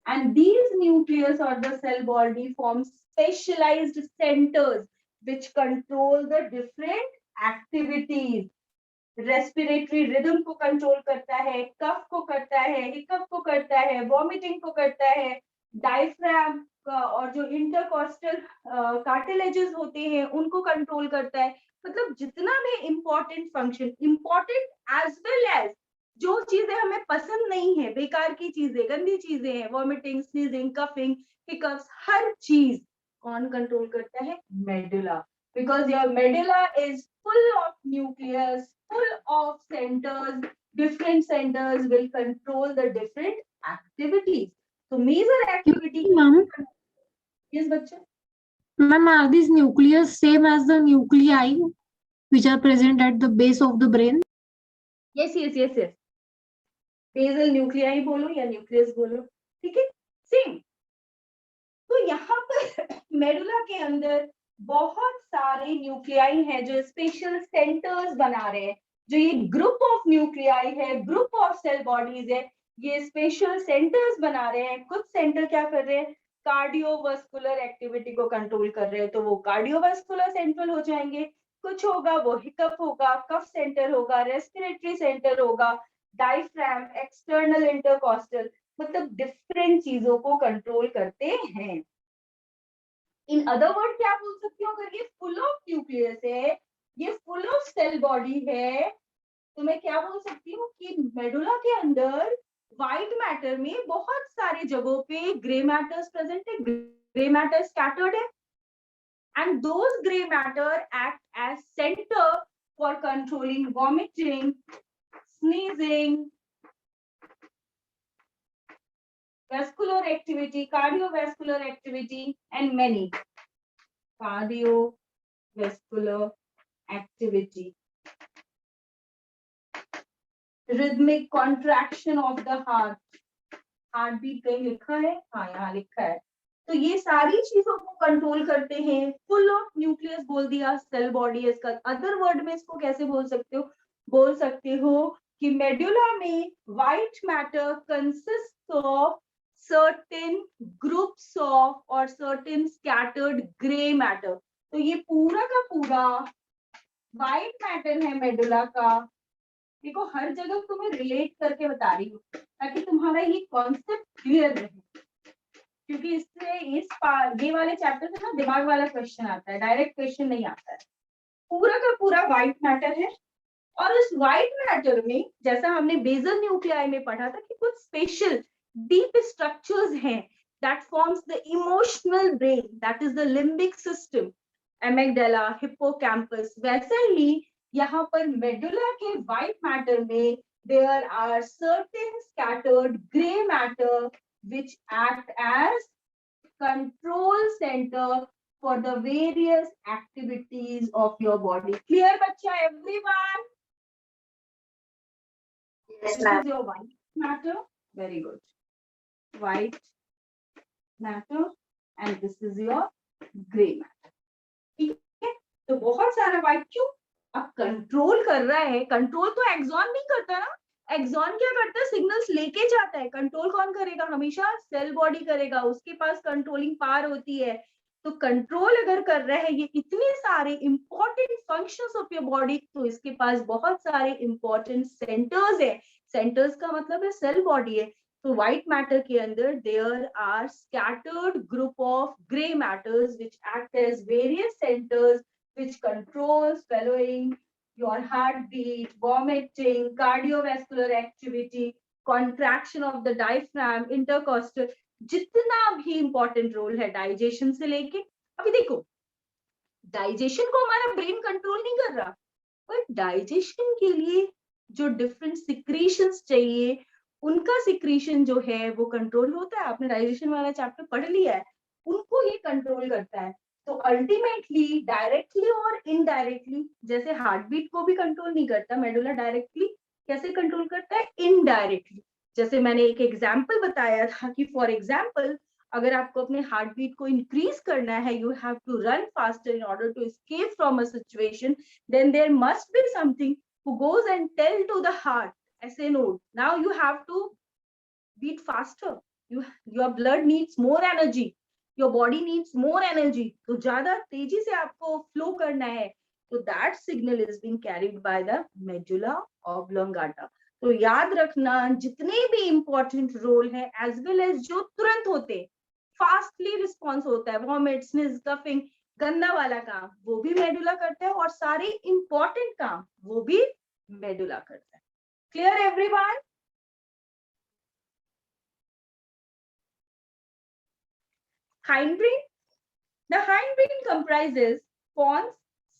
And these nucleus or the cell body form specialized centers which control the different activities. Respiratory rhythm को कंट्रोल करता है, कफ को करता है, हिकअप को करता है, वॉमिटिंग को करता है, डायफ्राम और जो इंटरकॉस्टल कार्टिलेजेस होते हैं उनको कंट्रोल करता है। मतलब जितना भी important function, important as well as जो चीजें हमें पसंद नहीं है, बेकार की चीजें, गंदी चीजें हैं, वॉमिटिंग, स्नीजिंग, कफिंग, हिकअप्स, हर चीज कौन कंट्रोल करता है, medulla. Because your medulla is full of nucleus, full of centers, different centers will control the different activities. So major activity. Ma'am, Yes, bachcha. ma'am, are these nucleus same as the nuclei which are present at the base of the brain? Yes. Basal nuclei बोलो या nucleus बोलो, ठीक है, same. तो यहाँ पर मेडुला के अंदर बहुत सारे न्यूक्लियाई हैं जो स्पेशल सेंटर्स बना रहे हैं। जो ये ग्रुप ऑफ न्यूक्लियाई है, ग्रुप ऑफ सेल बॉडीज है, ये स्पेशल सेंटर्स बना रहे हैं। कुछ सेंटर क्या कर रहे हैं, कार्डियोवास्कुलर एक्टिविटी को कंट्रोल कर रहे हैं, तो वो कार्डियोवास्कुलर सेंट्रल हो जाएंगे। कुछ होगा वो हिकअप होगा, कफ सेंटर होगा, रेस्पिरेटरी सेंटर होगा, डायफ्राम, एक्सटर्नल इंटरकॉस्टल, मतलब डिफरेंट चीजों को कंट्रोल करते हैं। इन अदर वर्ड क्या बोल सकती हूँ, अगर ये फुल ऑफ न्यूक्लियस है, ये फुल ऑफ सेल बॉडी है, तो मैं क्या बोल सकती हूँ कि मेडुला के अंदर व्हाइट मैटर में बहुत सारे जगहों पे ग्रे मैटर्स प्रेजेंट है, ग्रे मैटर स्कैटर्ड है, and those grey matter act as centre for controlling vomiting, sneezing, vascular activity, cardiovascular activity, and many cardiovascular activity. Rhythmic contraction of the heart. Heartbeat कहीं लिखा है, हाँ यहाँ लिखा है। तो ये सारी चीजों को कंट्रोल करते हैं। फुल ऑफ न्यूक्लियस बोल दिया, सेल बॉडी है इसका। अदर वर्ड में इसको कैसे बोल सकते हो, बोल सकते हो कि मेडुला में white matter consist of certain groups of or certain scattered gray matter. तो ये पूरा का पूरा व्हाइट मैटर है मेडुला का। देखो हर जगह तुम्हें रिलेट करके बता रही हूँ ताकि तुम्हारा ये कॉन्सेप्ट क्लियर रहे, क्योंकि इससे ये वाले चैप्टर से ना दिमाग वाला क्वेश्चन आता है, डायरेक्ट क्वेश्चन नहीं आता है। पूरा का पूरा व्हाइट मैटर है, और उस व्हाइट मैटर में जैसा हमने बेसल न्यूक्लियाई में पढ़ा था कि कुछ स्पेशल deep structures हैं that forms the emotional brain, that is the limbic system, amygdala, hippocampus। वैसे ही यहाँ पर मेडुला के white matter में there are certain scattered gray matter which act as control center for the various activities of your body. Clear, bacha, everyone? Yes, This ma'am. is your white matter. Very good. White matter and this is your gray matter. ठीक है? तो बहुत सारा white क्यों? अब कंट्रोल कर रहा है. कंट्रोल तो एक्सॉन नहीं करता ना. एक्सॉन क्या करता है? सिग्नल्स लेके जाता है. कंट्रोल कौन करेगा? हमेशा सेल बॉडी करेगा. उसके पास कंट्रोलिंग पावर होती है. तो कंट्रोल अगर कर रहा है ये इतने सारे important functions of your body, तो इसके पास बहुत सारे इंपॉर्टेंट सेंटर्स है. सेंटर्स का मतलब है सेल बॉडी है. तो व्हाइट मैटर के अंदर there are scattered group of grey matters which act as various centres which controls following your heartbeat, vomiting, cardiovascular activity, contraction of the diaphragm, intercostal, जितना भी इंपॉर्टेंट रोल है डाइजेशन से लेके. अभी देखो डाइजेशन को हमारा ब्रेन कंट्रोल नहीं कर रहा, बट डाइजेशन के लिए जो डिफरेंट सिक्रीशंस चाहिए उनका सिक्रीशन जो है वो कंट्रोल होता है. आपने डाइजेशन वाला चैप्टर पढ़ लिया है. उनको ये कंट्रोल करता है. तो अल्टीमेटली डायरेक्टली और इनडायरेक्टली, जैसे हार्ट बीट को भी कंट्रोल नहीं करता मेडुला, डायरेक्टली कैसे कंट्रोल करता है? इनडायरेक्टली. जैसे मैंने एक एग्जांपल बताया था कि फॉर एग्जांपल अगर आपको अपने हार्ट बीट को इंक्रीज करना है, you have to run faster in order to escape from a situation, then there must be something who goes and tell to the heart, ऐसे note, now you have to beat faster, your blood needs more energy, your body needs more energy. तो ज्यादा तेजी से आपको फ्लो करना है, तो that signal is being carried by the medulla oblongata. तो याद रखना जितने भी इंपॉर्टेंट रोल है एज वेल एज जो तुरंत होते, फास्टली रिस्पॉन्स होता है, वॉमिट, स्नीज, कफिंग, गंदा वाला काम वो भी मेडुला करता है, और सारे इंपॉर्टेंट काम वो भी मेडुला करता है. Clear everyone? Hindbrain. The hindbrain comprises pons,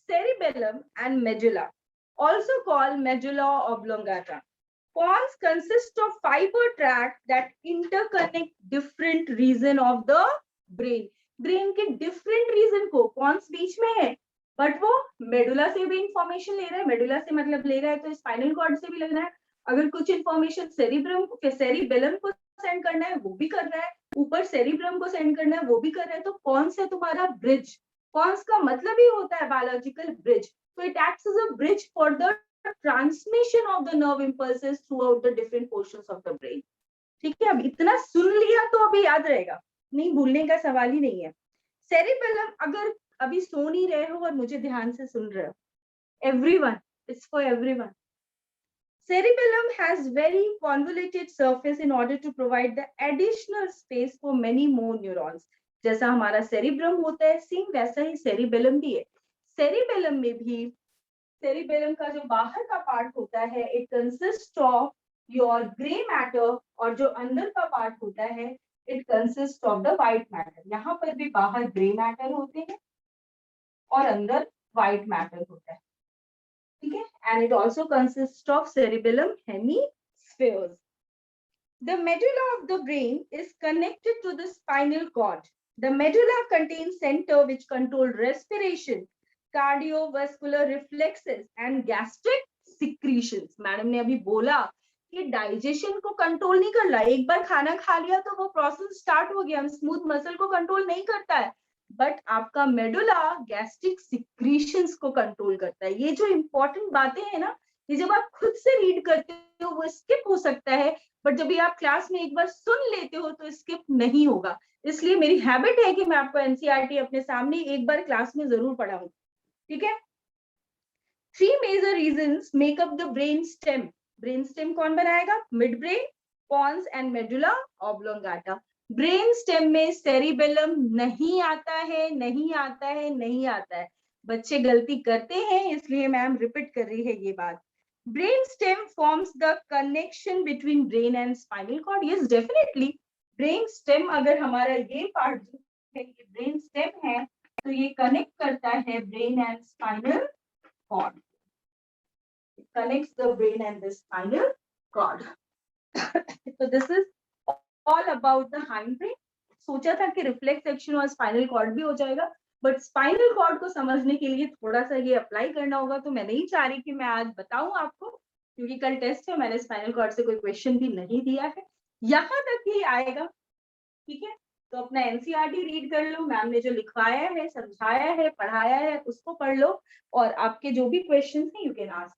cerebellum, and medulla, also called medulla oblongata. Pons consist of fiber tracts that interconnect different region of the brain. Brain के different region को pons बीच में है, but वो medulla से भी information ले रहा है. medulla से मतलब ले रहा है तो spinal cord से भी लगना है. अगर कुछ information cerebellum को सेंड करना है वो भी कर रहा है, ऊपर सेरिब्रम को सेंड करना है वो भी कर रहा है. तो पॉन्स है तुम्हारा ब्रिज. पॉन्स का मतलब ही होता है बायोलॉजिकल ब्रिज. तो it acts as a bridge for the transmission of the nerve impulses throughout the different portions of the brain. ठीक है, अब इतना सुन लिया तो अभी याद रहेगा, नहीं भूलने का सवाल ही नहीं है. सेरिबेलम, अगर अभी सो नहीं रहे हो और मुझे ध्यान से सुन रहे हो, everyone, it's for everyone. Cerebellum has very convoluted surface in order to provide the additional space for many more neurons. जैसा हमारा cerebrum होता है, सेम वैसा ही cerebellum भी है. cerebellum में भी cerebellum का जो बाहर का पार्ट होता है, it consists of your gray matter, और जो अंदर का पार्ट होता है, it consists of the white matter. यहाँ पर भी बाहर gray matter होते हैं और अंदर white matter होता है. ठीक है, and it also consists of cerebellum hemispheres. The medulla of the brain is connected to the spinal cord. The medulla contains center which control respiration, cardiovascular reflexes and gastric secretions. Madam ने अभी बोला कि डाइजेशन को कंट्रोल नहीं कर रहा. एक बार खाना खा लिया तो वो प्रोसेस स्टार्ट हो गया, स्मूथ मसल को कंट्रोल नहीं करता है, बट आपका मेडुला गैस्ट्रिक सिक्रीशंस को कंट्रोल करता है. ये जो इंपॉर्टेंट बातें हैं ना, ये जब आप खुद से रीड करते हो वो स्किप हो सकता है, बट जब ये आप क्लास में एक बार सुन लेते हो तो स्किप नहीं होगा. इसलिए मेरी हैबिट है कि मैं आपको एनसीईआरटी अपने सामने एक बार क्लास में जरूर पढ़ाऊं. ठीक है. 3 major regions make up the brain stem. Brain stem कौन बनाएगा? Mid brain, pons and medulla oblongata. Brain stem में सेरिबेलम नहीं आता है, नहीं आता है, नहीं आता है. बच्चे गलती करते हैं, इसलिए मैम रिपीट कर रही है ये बात. Brain stem forms the connection between brain and spinal cord. Yes, definitely brain stem, अगर हमारा ये पार्ट जो है ये ब्रेन स्टेम है, तो ये कनेक्ट करता है brain and spinal cord. Connects the brain and the spinal cord. So this is all about the hindbrain. सोचा था कि रिफ्लेक्स एक्शन और स्पाइनल कॉर्ड भी हो जाएगा, बट स्पाइनल कॉर्ड को समझने के लिए थोड़ा सा ये अप्लाई करना होगा, तो मैं नहीं चाह रही कि मैं आज बताऊं आपको, क्योंकि कल टेस्ट है, मैंने स्पाइनल कॉर्ड से कोई क्वेश्चन भी नहीं दिया है, यहाँ तक ही आएगा। ठीक है, तो अपना एनसीईआरटी रीड कर लो, मैम ने जो लिखवाया है, समझाया है, पढ़ाया है, उसको पढ़ लो, और आपके जो भी क्वेश्चन हैं you can ask.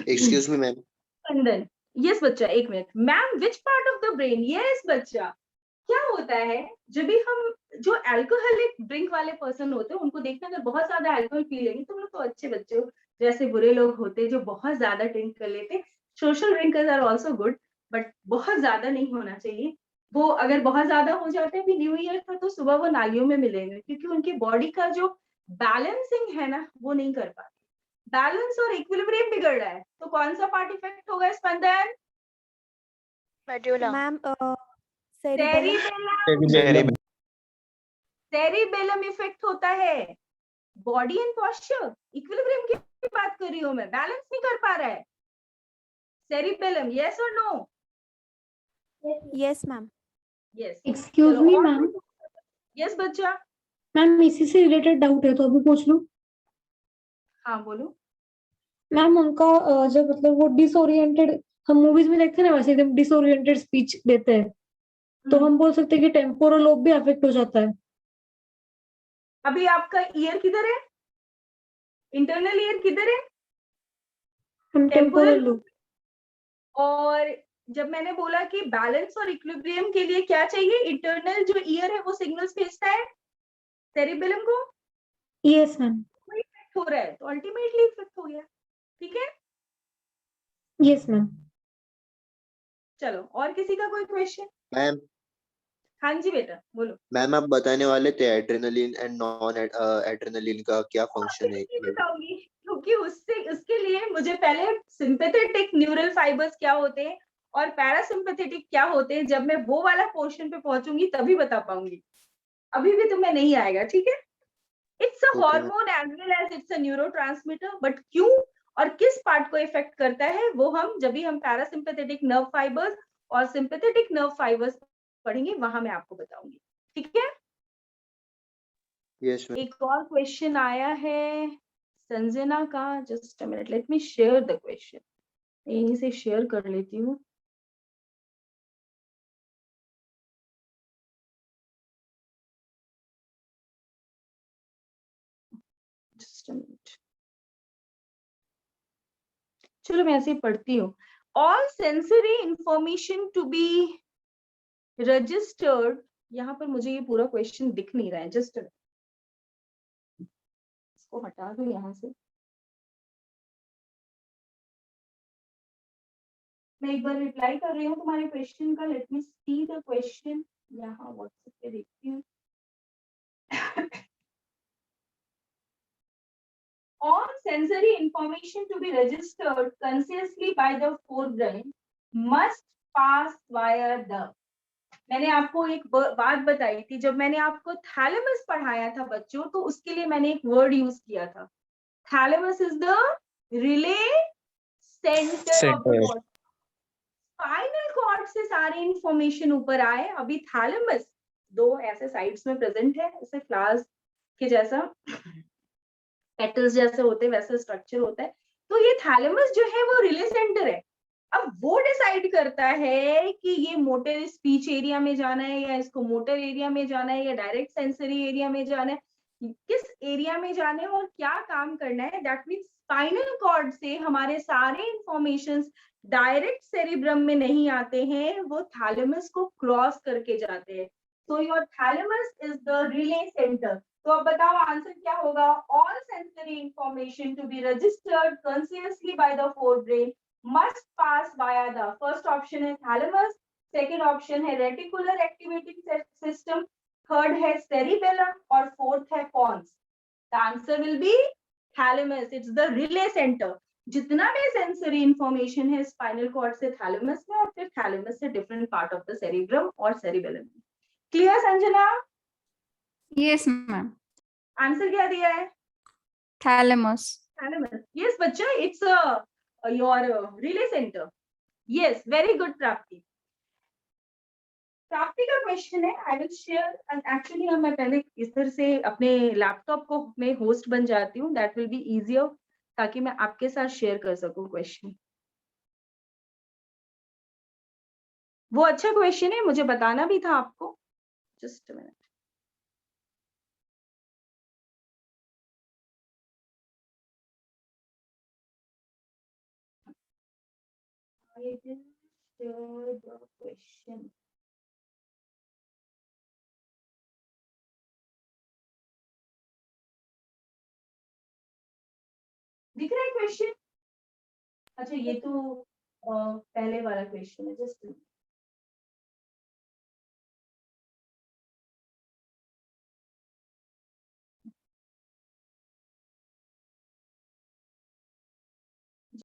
Excuse me ma'am, Spandan, yes बच्चा, एक minute. Ma'am which part of the brain? Yes बच्चा, क्या होता है जब भी हम, जो अल्कोहलिक ड्रिंक वाले पर्सन होते हैं उनको देखते हैं, अगर बहुत ज्यादा अल्कोहल पी लेंगे, तुम लोग तो अच्छे बच्चे हो, जैसे बुरे लोग होते हैं जो बहुत ज्यादा ड्रिंक कर लेते, social drinkers are also good, but बहुत ज्यादा नहीं होना चाहिए। वो अगर बहुत ज्यादा हो जाते हैं, अभी न्यू ईयर था तो सुबह वो नालियों में मिलेंगे, क्योंकि उनकी बॉडी का जो बैलेंसिंग है ना वो नहीं कर पाते, बैलेंस और इक्विलिब्रियम बिगड़ रहा है, तो कौन सा पार्ट इफेक्ट होगा स्पंदन? मैम सेरिबेलम, सेरिबेलम इफेक्ट होता है। बॉडी एंड पोस्चर, इक्विलिब्रियम की बात कर रही हूं मैं, बैलेंस नहीं कर पा रहा है। सेरिबेलम, यस और no? Yes ma'am. Yes. Excuse me ma'am, yes बच्चा, मैम इसी से रिलेटेड डाउट है तो अभी पूछ लूं। हाँ बोलो। मैम उनका जब मतलब वो डिसोरिएंटेड, हम मूवीज में देखते हैं ना, वैसे एकदम डिसोरिएंटेड स्पीच देते हैं, तो हम बोल सकते हैं कि टेम्पोरल लोब भी अफेक्ट हो जाता है। अभी आपका ईयर किधर है? इंटरनल ईयर किधर है? हम टेम्पोरल लोब। और जब मैंने बोला कि बैलेंस और इक्विलिब्रियम के लिए क्या चाहिए, इंटरनल जो ईयर है वो सिग्नल्स भेजता है सेरिबेलम को। Yes ma'am. इफेक्ट हो रहा है तो अल्टीमेटली इफेक्ट हो गया। ठीक है, यस मैम। चलो और किसी का कोई क्वेश्चन? मैम हाँ जी बेटा बोलो। मैम आप बताने वाले थे एड्रेनलिन एंड नॉन एड्रेनलिन का क्या फंक्शन है? नहीं बताऊंगी, क्योंकि उसके लिए मुझे पहले सिंपैथेटिक न्यूरल फाइबर्स क्या होते हैं और पैरासिम्पैथेटिक क्या होते हैं, जब मैं वो वाला पोर्शन पे पहुंचूंगी तभी बता पाऊंगी, अभी भी तुम्हें नहीं आएगा। ठीक है, it's a Okay, hormone as well as it's a neurotransmitter, but क्यों और किस पार्ट को इफेक्ट करता है वो हम जब भी हम पैरासिम्पैथेटिक नर्व फाइबर्स और सिंपैथेटिक नर्व फाइबर्स पढ़ेंगे वहां मैं आपको बताऊंगी। ठीक है, yes मैम। एक और क्वेश्चन आया है संजना का, just a minute, let me share the question, यहीं से शेयर कर लेती हूँ। जस्ट अ मिनट, चलो मैं ऐसे ही पढ़ती हूँ। All sensory information to be registered, यहाँ पर मुझे ये पूरा क्वेश्चन दिख नहीं रहा है, जस्ट इसको हटा दो यहाँ से। मैं एक बार रिप्लाई कर रही हूँ तुम्हारे क्वेश्चन का, let me see the question, यहाँ व्हाट्सएप पे देखती हूँ। All sensory information to be registered consciously by the forebrain must pass via the, मैंने आपको एक बात बताई थी, जब मैंने आपको थैलेमस पढ़ाया था बच्चों, तो उसके लिए मैंने एक वर्ड यूज किया था, thalamus is the relay centre of the body. Spinal cord से सारी इंफॉर्मेशन ऊपर आए, अभी थैलेमस दो ऐसे साइड्स में प्रेजेंट है, ऐसे फ्लावर्स के जैसा, पेटल्स जैसे होते हैं वैसा स्ट्रक्चर होता है, तो ये थैलेमस जो है वो रिले सेंटर है। अब वो डिसाइड करता है कि ये मोटर स्पीच एरिया में जाना है या इसको मोटर एरिया में जाना है या डायरेक्ट सेंसरी एरिया में जाना है, किस एरिया में जाना है और क्या काम करना है। दैट मीन्स स्पाइनल कॉर्ड से हमारे सारे इंफॉर्मेशन डायरेक्ट सेरिब्रम में नहीं आते हैं, वो थैलेमस को क्रॉस करके जाते हैं। So your thalamus is the relay centre. तो अब बताओ आंसर क्या होगा? All sensory information to be registered consciously by the forebrain must pass via the, first option है thalamus, second option है reticular activating system, third है cerebellum और fourth है pons। The answer will be thalamus, it's the relay center। जितना भी सेंसरी इंफॉर्मेशन है स्पाइनल कॉर्ड से थैलेमस में और फिर थैलेमस से different part of the cerebrum और सेरिबेलम में। Clear Sanjana? Yes ma'am. Answer क्या दिया है? थैलेमस। थैलेमस, यस बच्चा, it's your relay center। Yes, very good Prapti। प्राप्ति का क्वेश्चन है, आई विल शेयर, एक्चुअली मैं पहले इस तरह से अपने लैपटॉप को मैं होस्ट बन जाती हूँ, दैट विल बी इजियर, ताकि मैं आपके साथ शेयर कर सकूं क्वेश्चन। वो अच्छा क्वेश्चन है, मुझे बताना भी था आपको। Just a minute. I didn't share the question. दिख रहा है क्वेश्चन? अच्छा, ये तो पहले वाला क्वेश्चन है, जस्ट